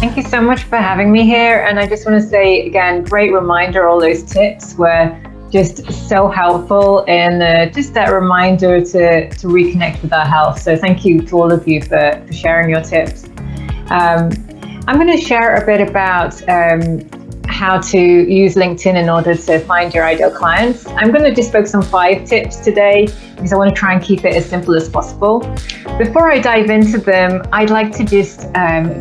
Thank you so much for having me here. And I just want to say again, great reminder, all those tips were just so helpful, and just that reminder to reconnect with our health. So thank you to all of you for sharing your tips. I'm going to share a bit about how to use LinkedIn in order to find your ideal clients. I'm going to just focus on 5 tips today because I want to try and keep it as simple as possible. Before I dive into them, I'd like to just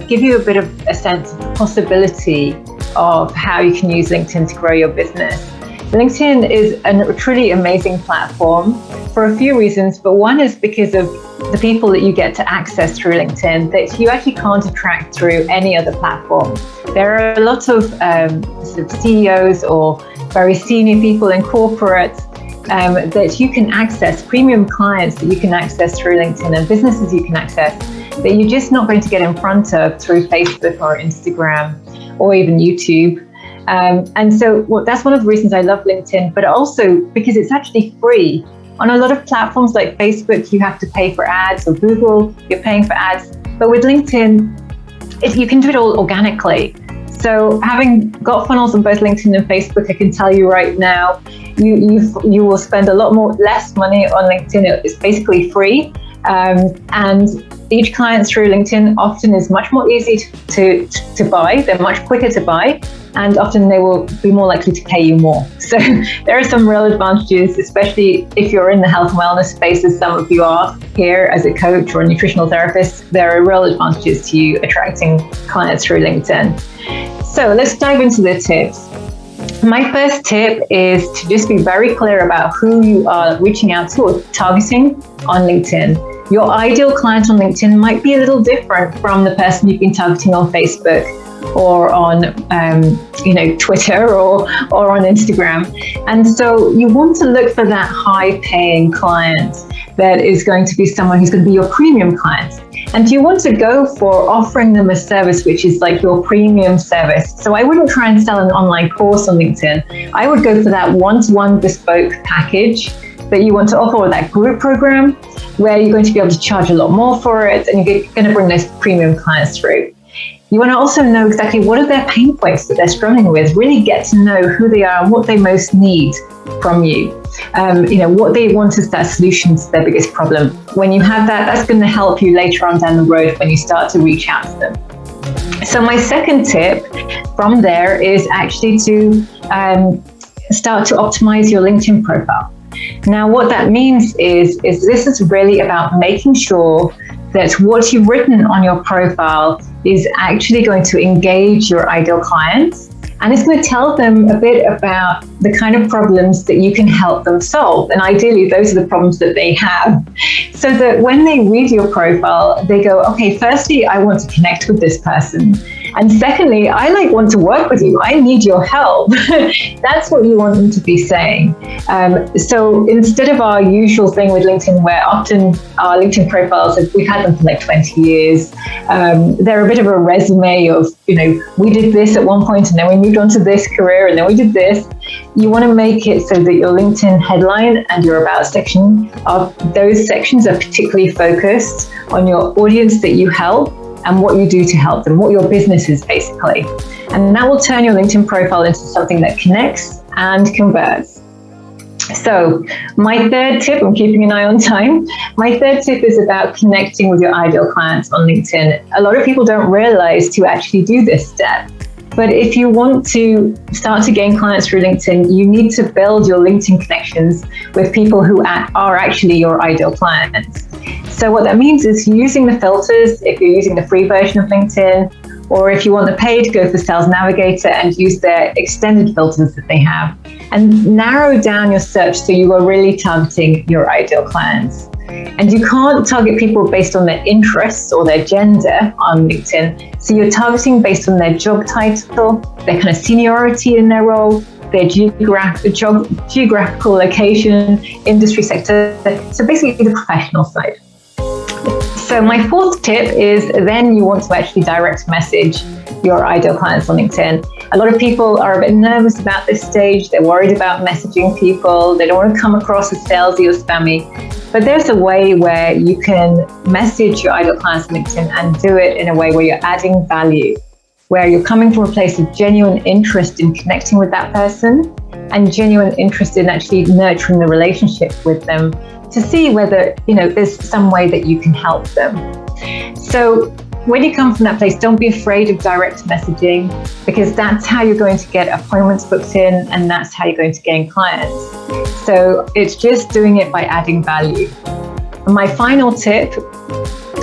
give you a bit of a sense of the possibility of how you can use LinkedIn to grow your business. LinkedIn is a truly amazing platform for a few reasons, but one is because of the people that you get to access through LinkedIn that you actually can't attract through any other platform. There are lots of sort of CEOs or very senior people in corporates that you can access, premium clients that you can access through LinkedIn, and businesses you can access that you're just not going to get in front of through Facebook or Instagram or even YouTube. And so that's one of the reasons I love LinkedIn, but also because it's actually free. On a lot of platforms like Facebook, you have to pay for ads, or Google, you're paying for ads. But with LinkedIn, you can do it all organically. So having got funnels on both LinkedIn and Facebook, I can tell you right now, you will spend a lot less money on LinkedIn. It's basically free. And each client through LinkedIn often is much more easy to buy. They're much quicker to buy, and often they will be more likely to pay you more. So there are some real advantages, especially if you're in the health and wellness space, as some of you are here as a coach or a nutritional therapist. There are real advantages to you attracting clients through LinkedIn. So let's dive into the tips. My first tip is to just be very clear about who you are reaching out to or targeting on LinkedIn. Your ideal client on LinkedIn might be a little different from the person you've been targeting on Facebook or on Twitter or on Instagram. And so you want to look for that high-paying client that is going to be someone who's going to be your premium client. And you want to go for offering them a service which is like your premium service. So I wouldn't try and sell an online course on LinkedIn. I would go for that one-to-one bespoke package that you want to offer, or that group program where you're going to be able to charge a lot more for it, and you're going to bring those premium clients through. You want to also know exactly what are their pain points that they're struggling with. Really get to know who they are and what they most need from you. What they want is that solution to their biggest problem. When you have that, that's going to help you later on down the road when you start to reach out to them. So my second tip from there is actually to start to optimize your LinkedIn profile. Now, what that means is this is really about making sure that what you've written on your profile is actually going to engage your ideal clients, and it's going to tell them a bit about the kind of problems that you can help them solve. And ideally, those are the problems that they have. So that when they read your profile, they go, okay, firstly, I want to connect with this person. And secondly, I want to work with you. I need your help. That's what you want them to be saying. So instead of our usual thing with LinkedIn, where often our LinkedIn profiles, we've had them for like 20 years. They're a bit of a resume of, we did this at one point and then we moved on to this career and then we did this. You want to make it so that your LinkedIn headline and your about section, those sections are particularly focused on your audience that you help and what you do to help them, what your business is basically. And that will turn your LinkedIn profile into something that connects and converts. So my third tip, I'm keeping an eye on time. My third tip is about connecting with your ideal clients on LinkedIn. A lot of people don't realize to actually do this step. But if you want to start to gain clients through LinkedIn, you need to build your LinkedIn connections with people who are actually your ideal clients. So what that means is using the filters, if you're using the free version of LinkedIn, or if you want the paid, go for Sales Navigator and use their extended filters that they have, and narrow down your search so you are really targeting your ideal clients. And you can't target people based on their interests or their gender on LinkedIn. So you're targeting based on their job title, their kind of seniority in their role, their geographical location, industry sector. So basically the professional side. So my fourth tip is then you want to actually direct message your ideal clients on LinkedIn. A lot of people are a bit nervous about this stage. They're worried about messaging people. They don't want to come across as salesy or spammy. But there's a way where you can message your ideal clients on LinkedIn and do it in a way where you're adding value. where you're coming from a place of genuine interest in connecting with that person and genuine interest in actually nurturing the relationship with them to see whether, there's some way that you can help them. So when you come from that place, don't be afraid of direct messaging, because that's how you're going to get appointments booked in, and that's how you're going to gain clients. So it's just doing it by adding value. And my final tip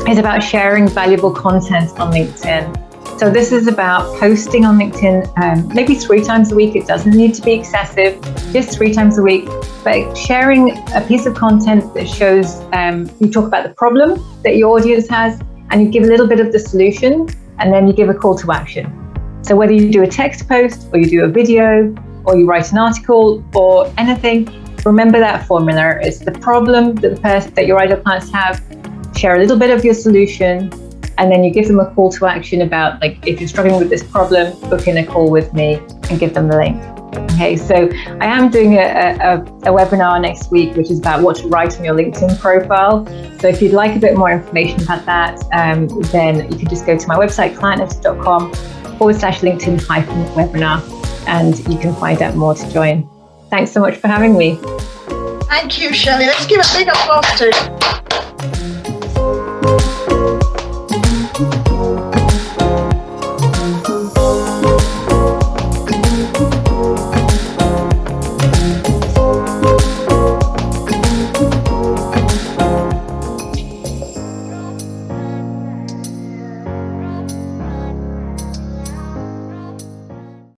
is about sharing valuable content on LinkedIn. So this is about posting on LinkedIn maybe 3 times a week. It doesn't need to be excessive, just 3 times a week. But sharing a piece of content that shows, you talk about the problem that your audience has, and you give a little bit of the solution, and then you give a call to action. So whether you do a text post, or you do a video, or you write an article, or anything, remember that formula. It's the problem that your ideal clients have, share a little bit of your solution, and then you give them a call to action about, like, if you're struggling with this problem, book in a call with me and give them the link. Okay, so I am doing a webinar next week, which is about what to write on your LinkedIn profile. So if you'd like a bit more information about that, then you can just go to my website, clientnotice.com/LinkedIn-webinar, and you can find out more to join. Thanks so much for having me. Thank you, Shelley. Let's give a big applause to